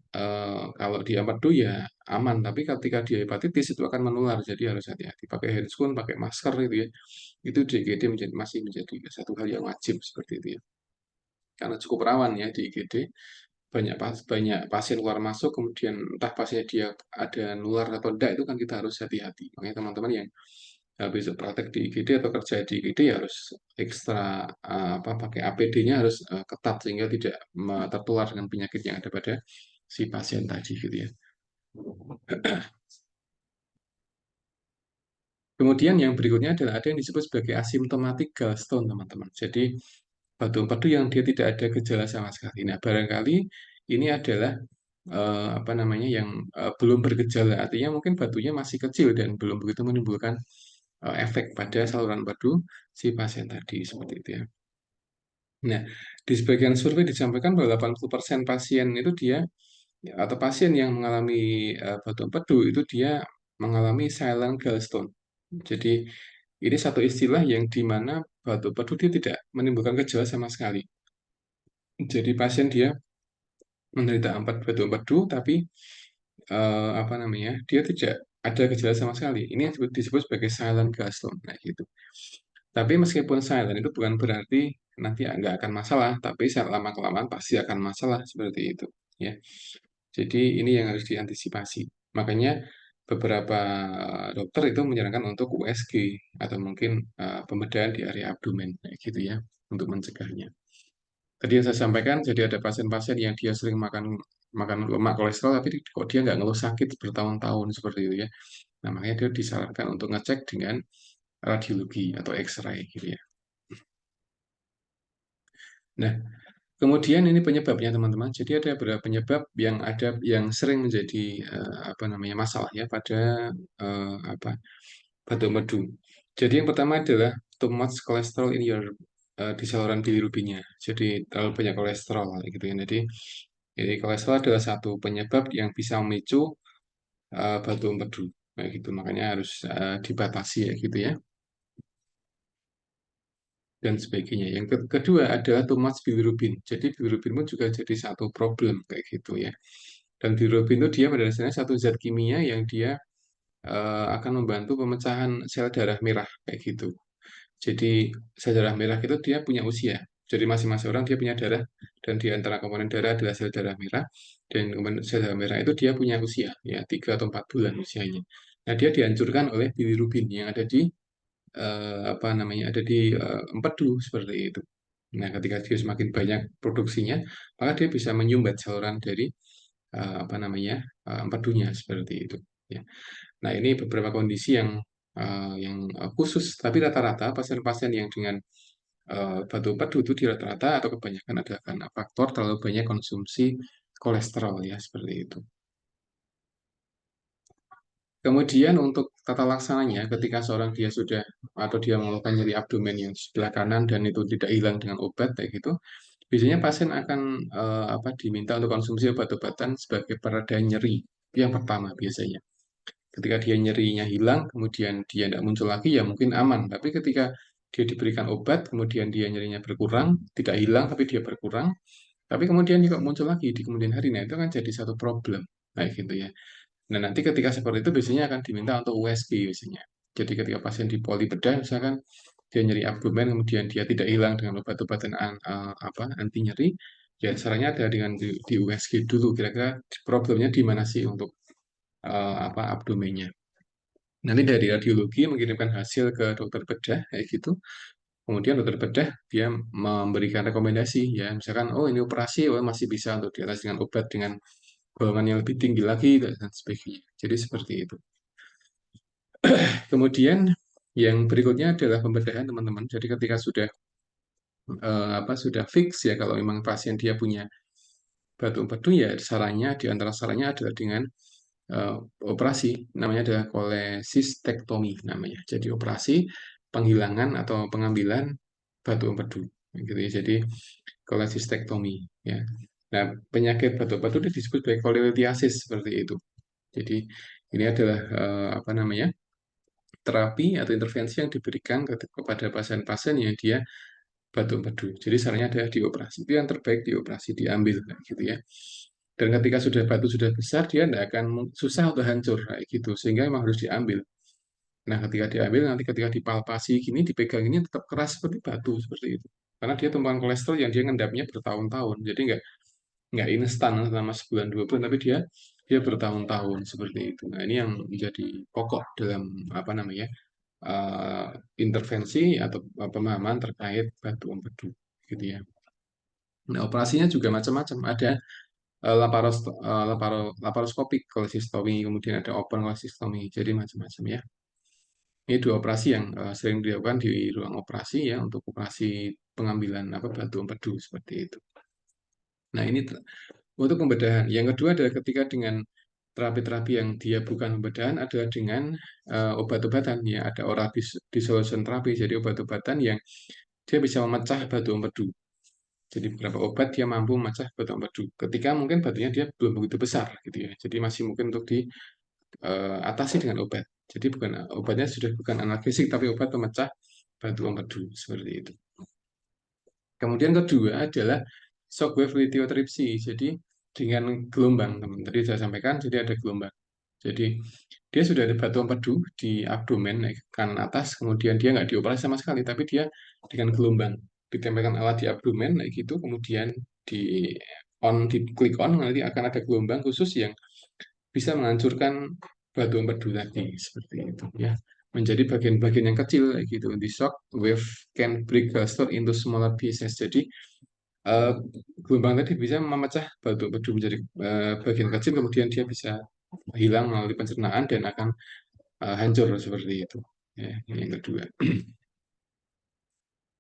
kalau dia empedu ya aman, tapi ketika dia hepatitis itu akan menular, jadi harus hati-hati. Pakai handscoon, pakai masker gitu ya. Itu di IGD masih menjadi satu hal yang wajib seperti itu ya. Karena cukup rawan ya di IGD, banyak pasien keluar masuk, kemudian entah pasiennya dia ada nular atau enggak itu kan kita harus hati-hati. Makanya teman-teman yang besok praktek di IGD atau kerja di IGD ya harus ekstra apa pakai APD-nya harus ketat sehingga tidak tertular dengan penyakit yang ada pada si pasien tadi gitu ya. Kemudian yang berikutnya adalah ada yang disebut sebagai asimptomatik gallstone, teman-teman. Jadi batu empedu yang dia tidak ada gejala sama sekali. Nah, barangkali ini adalah apa namanya yang belum bergejala. Artinya mungkin batunya masih kecil dan belum begitu menimbulkan efek pada saluran empedu si pasien tadi seperti itu ya. Nah, di sebagian survei disampaikan bahwa 80% pasien itu dia atau pasien yang mengalami batu empedu itu dia mengalami silent gallstone. Jadi ini satu istilah yang di mana batu empedu dia tidak menimbulkan gejala sama sekali. Jadi pasien dia menderita batu empedu tapi apa namanya dia tidak ada gejala sama sekali. Ini yang disebut sebagai silent gallstone. Nah, gitu. Tapi meskipun silent itu bukan berarti nanti nggak akan masalah, tapi lama-kelamaan pasti akan masalah seperti itu. Ya, jadi ini yang harus diantisipasi. Makanya beberapa dokter itu menyarankan untuk USG atau mungkin pembedahan di area abdomen, kayak gitu ya, untuk mencegahnya. Tadi yang saya sampaikan, jadi ada pasien-pasien yang dia sering makan makan lemak kolesterol, tapi kok dia nggak ngeluh sakit bertahun-tahun seperti itu ya. Nah, makanya dia disarankan untuk ngecek dengan radiologi atau X-ray gitu ya. Nah, kemudian ini penyebabnya teman-teman. Jadi ada beberapa penyebab yang sering menjadi apa namanya masalah ya pada apa batu empedu. Jadi yang pertama adalah too much cholesterol in your di saluran bilirubinnya. Jadi terlalu banyak kolesterol gitu ya. Jadi kolesterol adalah satu penyebab yang bisa memicu batu empedu. Kayak gitu. Makanya harus dibatasi ya gitu ya dan sebagainya. Yang kedua adalah too much bilirubin. Jadi bilirubin pun juga jadi satu problem kayak gitu ya. Dan bilirubin itu dia pada dasarnya satu zat kimia yang dia akan membantu pemecahan sel darah merah kayak gitu. Jadi sel darah merah itu dia punya usia. Jadi masing-masing orang dia punya darah dan di antara komponen darah adalah sel darah merah dan komponen sel darah merah itu dia punya usia ya 3 atau 4 bulan usianya. Nah, dia dihancurkan oleh bilirubin yang ada di apa namanya ada di empedu seperti itu. Nah, ketika dia semakin banyak produksinya, maka dia bisa menyumbat saluran dari apa namanya empedunya seperti itu. Ya. Nah, ini beberapa kondisi yang khusus, tapi rata-rata pasien-pasien yang dengan batu empedu itu di rata-rata atau kebanyakan adalah karena faktor terlalu banyak konsumsi kolesterol ya seperti itu. Kemudian untuk tata laksananya, ketika seorang dia sudah atau dia mengeluhkan nyeri abdomen yang sebelah kanan dan itu tidak hilang dengan obat kayak gitu, biasanya pasien akan apa diminta untuk konsumsi obat-obatan sebagai pereda nyeri. Itu yang pertama biasanya. Ketika dia nyerinya hilang, kemudian dia tidak muncul lagi, ya mungkin aman. Tapi ketika dia diberikan obat, kemudian dia nyerinya berkurang, tidak hilang tapi dia berkurang, tapi kemudian juga muncul lagi di kemudian hari, nah itu kan jadi satu problem. Nah, gitu ya. Nah, nanti ketika seperti itu biasanya akan diminta untuk USG biasanya. Jadi ketika pasien di poli bedah, misalkan dia nyeri abdomen, kemudian dia tidak hilang dengan obat-obatan apa anti nyeri, ya sarannya ada dengan di USG dulu. Kira-kira problemnya di mana sih untuk apa abdomennya. Nanti dari radiologi mengirimkan hasil ke dokter bedah kayak gitu. Kemudian dokter bedah dia memberikan rekomendasi ya, misalkan oh ini operasi, oh masih bisa untuk diatasi dengan obat dengan golongan yang lebih tinggi lagi dan sebagainya. Jadi seperti itu. Kemudian yang berikutnya adalah pembedahan teman-teman. Jadi ketika sudah apa sudah fix ya kalau memang pasien dia punya batu empedu ya sarannya di antara sarannya adalah dengan eh, operasi namanya adalah kolesistektomi namanya. Jadi operasi penghilangan atau pengambilan batu empedu gitu ya. Jadi kolesistektomi ya. Nah, penyakit batu empedu itu disebut sebagai kolelithiasis seperti itu. Jadi ini adalah apa namanya? Terapi atau intervensi yang diberikan kepada pasien-pasien yang dia batu empedu. Jadi sarannya adalah dioperasi. Itu yang terbaik dioperasi, diambil gitu ya. Dan ketika sudah batu sudah besar, dia tidak akan susah untuk hancur kayak gitu. Sehingga memang harus diambil. Nah, ketika diambil, nanti ketika dipalpasi gini, dipegang ini tetap keras seperti batu seperti itu. Karena dia tumpukan kolesterol yang dia ngendapnya bertahun-tahun. Jadi nggak instan selama sebulan dua bulan, tapi dia dia bertahun-tahun seperti itu. Nah, ini yang menjadi pokok dalam apa namanya eh, intervensi atau pemahaman terkait batu empedu gitu ya. Nah, operasinya juga macam-macam. Ada laparoskopik kolesistomi, kemudian ada open kolesistomi. Jadi macam-macam ya. Ini dua operasi yang sering dilakukan di ruang operasi ya untuk operasi pengambilan apa batu empedu seperti itu. Nah, ini untuk pembedahan. Yang kedua adalah ketika dengan terapi-terapi yang dia bukan pembedahan adalah dengan obat-obatan ya ada oral dissolution terapi. Jadi obat-obatan yang dia bisa memecah batu empedu. Jadi beberapa obat dia mampu memecah batu empedu. Ketika mungkin batunya dia belum begitu besar gitu ya. Jadi masih mungkin untuk diatasi dengan obat. Jadi bukan obatnya sudah bukan analgesik tapi obat pemecah batu empedu seperti itu. Kemudian kedua adalah shockwave lithotripsy. Jadi dengan gelombang, teman. Tadi saya sampaikan, jadi ada gelombang. Jadi dia sudah ada batu empedu di abdomen naik ke kanan atas, kemudian dia nggak dioperasi sama sekali, tapi dia dengan gelombang ditempelkan alat di abdomen, naik gitu, kemudian di klik on, nanti akan ada gelombang khusus yang bisa menghancurkan batu empedu tadi seperti itu ya menjadi bagian-bagian yang kecil kayak gitu. The shock wave can break gallstone into smaller pieces. Jadi eh, gelombang tadi bisa memecah batu empedu menjadi bagian kecil, kemudian dia bisa hilang melalui pencernaan dan akan hancur seperti itu. Ya, ini yang kedua.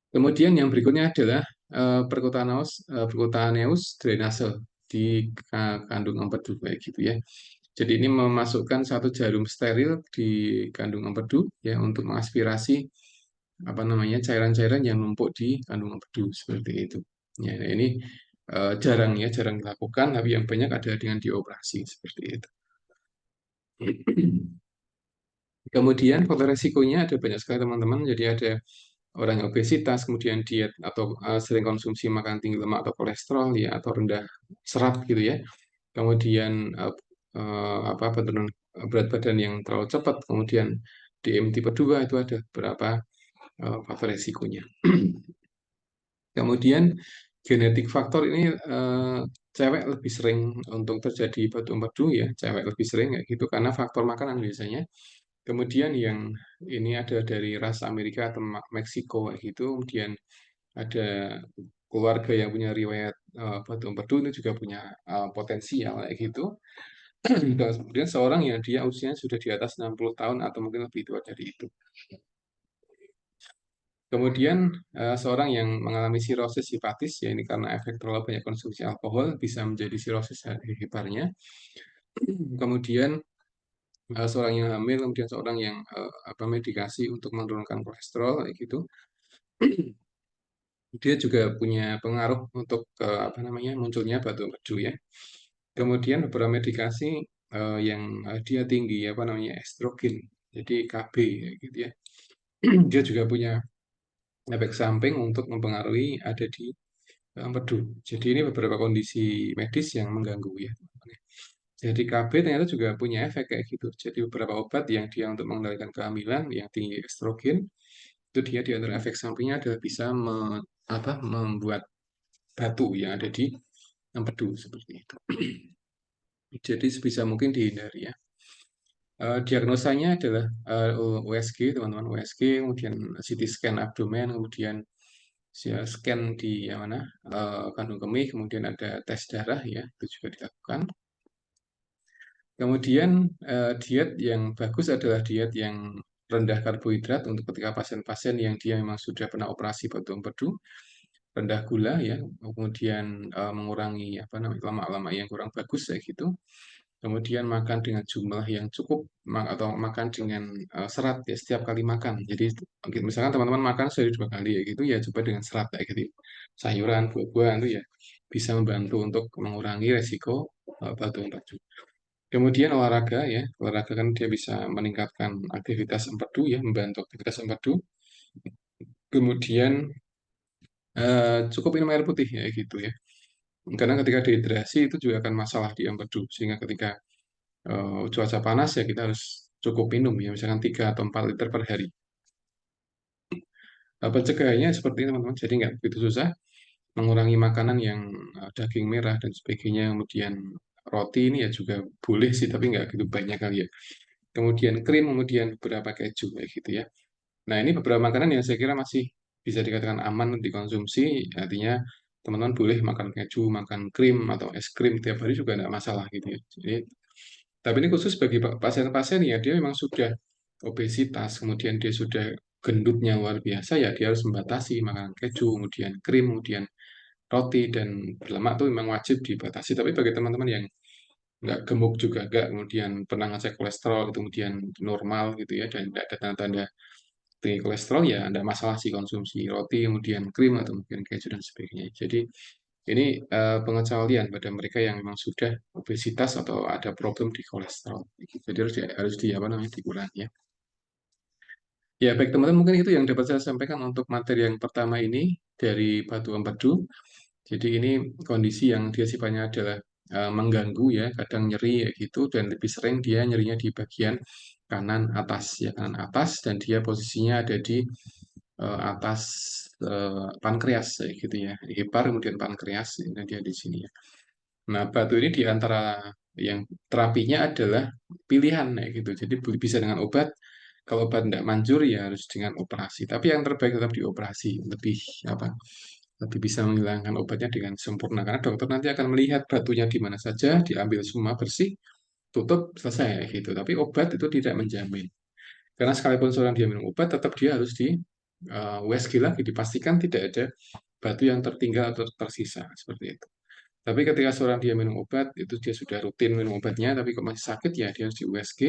Kemudian yang berikutnya adalah percutaneous drainase di kandung empedu kayak gitu ya. Jadi ini memasukkan satu jarum steril di kandung empedu ya untuk mengaspirasi apa namanya cairan-cairan yang numpuk di kandung empedu seperti itu. Ya, nah ini jarang ya, jarang dilakukan, tapi yang banyak ada dengan dioperasi seperti itu. Kemudian faktor resikonya ada banyak sekali teman-teman. Jadi ada orang yang obesitas, kemudian diet atau sering konsumsi makan tinggi lemak atau kolesterol ya atau rendah serat gitu ya. Kemudian apa penurunan berat badan yang terlalu cepat, kemudian DM tipe 2 itu ada beberapa faktor resikonya. Kemudian genetik faktor ini cewek lebih sering untuk terjadi batu empedu ya, cewek lebih sering kayak gitu karena faktor makanan biasanya. Kemudian yang ini ada dari ras Amerika atau Meksiko kayak gitu. Kemudian ada keluarga yang punya riwayat batu empedu itu juga punya potensial kayak gitu. Dan kemudian seorang yang dia usianya sudah di atas 60 tahun atau mungkin lebih tua dari itu. Kemudian seorang yang mengalami sirosis hepatis, ya ini karena efek terlalu banyak konsumsi alkohol bisa menjadi sirosis heparnya. Kemudian seorang yang hamil, kemudian seorang yang apa medikasi untuk menurunkan kolesterol, kayak gitu, dia juga punya pengaruh untuk apa namanya munculnya batu empedu ya. Kemudian beberapa medikasi yang dia tinggi apa namanya estrogen, jadi KB ya, gitu ya. Dia juga punya efek samping untuk mempengaruhi ada di empedu. Jadi ini beberapa kondisi medis yang mengganggu ya. Jadi KB ternyata juga punya efek kayak gitu. Jadi beberapa obat yang dia untuk mengendalikan kehamilan yang tinggi estrogen itu dia di antara efek sampingnya adalah bisa membuat batu yang ada di empedu seperti itu. Jadi sebisa mungkin dihindari ya. Diagnosanya adalah USG, teman-teman USG, kemudian CT scan abdomen, kemudian scan di yang mana kandung kemih, kemudian ada tes darah ya, itu juga dilakukan. Kemudian diet yang bagus adalah diet yang rendah karbohidrat untuk ketika pasien-pasien yang dia memang sudah pernah operasi batu empedu, rendah gula ya, kemudian mengurangi apa namanya lemak-lemak yang kurang bagus kayak gitu. Kemudian makan dengan jumlah yang cukup atau makan dengan serat ya setiap kali makan. Jadi misalkan teman-teman makan sehari 2 kali ya gitu ya coba dengan serat kayak gitu. Sayuran, buah-buahan itu ya bisa membantu untuk mengurangi resiko batu empedu. Kemudian olahraga ya, olahraga kan dia bisa meningkatkan aktivitas empedu ya, membantu aktivitas empedu. Kemudian cukup minum air putih ya gitu ya. Karena ketika dehidrasi itu juga akan masalah di empedu, sehingga ketika cuaca panas ya kita harus cukup minum ya, misalkan 3 atau 4 liter per hari. Pencegahannya seperti ini teman-teman, jadi nggak begitu susah. Mengurangi makanan yang daging merah dan sebagainya, kemudian roti ini ya juga boleh sih, tapi nggak gitu banyak kali ya. Kemudian krim, kemudian beberapa keju kayak gitu ya. Nah, ini beberapa makanan yang saya kira masih bisa dikatakan aman dikonsumsi, artinya teman-teman boleh makan keju, makan krim atau es krim tiap hari juga tidak masalah gitu ya. Jadi, tapi ini khusus bagi pasien-pasien ya dia memang sudah obesitas, kemudian dia sudah gendutnya luar biasa ya dia harus membatasi makanan keju, kemudian krim, kemudian roti dan berlemak itu memang wajib dibatasi. Tapi bagi teman-teman yang nggak gemuk juga nggak, kemudian pernah ngecek kolesterol, kemudian normal gitu ya, dan tidak ada tanda-tanda tinggi kolesterol ya ada masalah sih konsumsi roti, kemudian krim atau mungkin keju dan sebagainya. Jadi ini pengecualian pada mereka yang memang sudah obesitas atau ada problem di kolesterol. Jadi harus di apa namanya dikurangi ya. Ya baik teman-teman mungkin itu yang dapat saya sampaikan untuk materi yang pertama ini dari batu empedu. Jadi ini kondisi yang dia sifatnya adalah mengganggu ya, kadang nyeri ya gitu dan lebih sering dia nyerinya di bagian kanan atas ya, kanan atas dan dia posisinya ada di atas pankreas ya gitu ya. Hepar kemudian pankreas ini dia di sini ya. Nah, batu ini di antara yang terapinya adalah pilihan ya gitu. Jadi bisa dengan obat. Kalau obat tidak manjur ya harus dengan operasi. Tapi yang terbaik tetap dioperasi, lebih apa? lebih bisa menghilangkan obatnya dengan sempurna. Karena dokter nanti akan melihat batunya di mana saja, diambil semua bersih, tutup, selesai gitu. Tapi obat itu tidak menjamin. Karena sekalipun seorang dia minum obat, tetap dia harus di USG lagi, dipastikan tidak ada batu yang tertinggal atau tersisa, seperti itu. Tapi ketika seorang dia minum obat, itu dia sudah rutin minum obatnya, tapi kok masih sakit, ya dia harus di USG.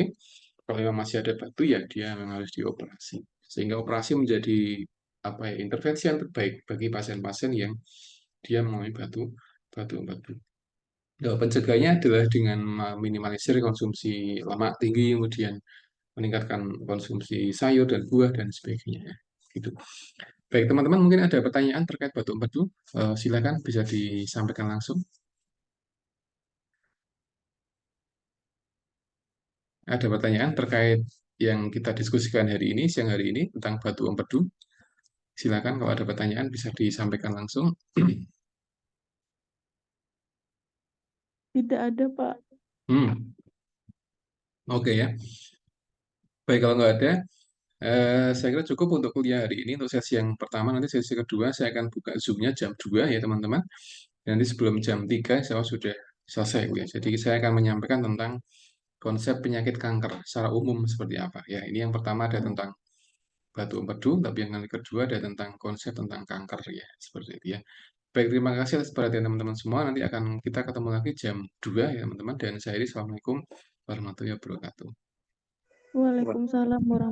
Kalau memang masih ada batu, ya dia memang harus dioperasi. Sehingga operasi menjadi apa ya, intervensi yang terbaik bagi pasien-pasien yang dia mengalami batu. Nah, pencegahannya adalah dengan meminimalisir konsumsi lemak tinggi, kemudian meningkatkan konsumsi sayur dan buah dan sebagainya. Gitu. Baik, teman-teman mungkin ada pertanyaan terkait batu empedu. Silakan bisa disampaikan langsung. Ada pertanyaan terkait yang kita diskusikan hari ini, siang hari ini, tentang batu empedu. Silakan kalau ada pertanyaan bisa disampaikan langsung. Tidak ada, Pak. Hmm, oke ya. Baik, kalau nggak ada, saya kira cukup untuk kuliah hari ini. Untuk sesi yang pertama, nanti sesi kedua saya akan buka Zoom-nya jam 2 ya teman-teman. Nanti sebelum jam 3 saya sudah selesai kuliah. Jadi saya akan menyampaikan tentang konsep penyakit kanker secara umum seperti apa. Ya, ini yang pertama ada tentang batu empedu, tapi yang kedua ada tentang konsep tentang kanker ya, seperti itu ya. Baik, terima kasih atas perhatian teman-teman semua. Nanti akan kita ketemu lagi jam 2 ya teman-teman. Dan saya ini, Assalamualaikum warahmatullahi wabarakatuh. Waalaikumsalam warahmatullahi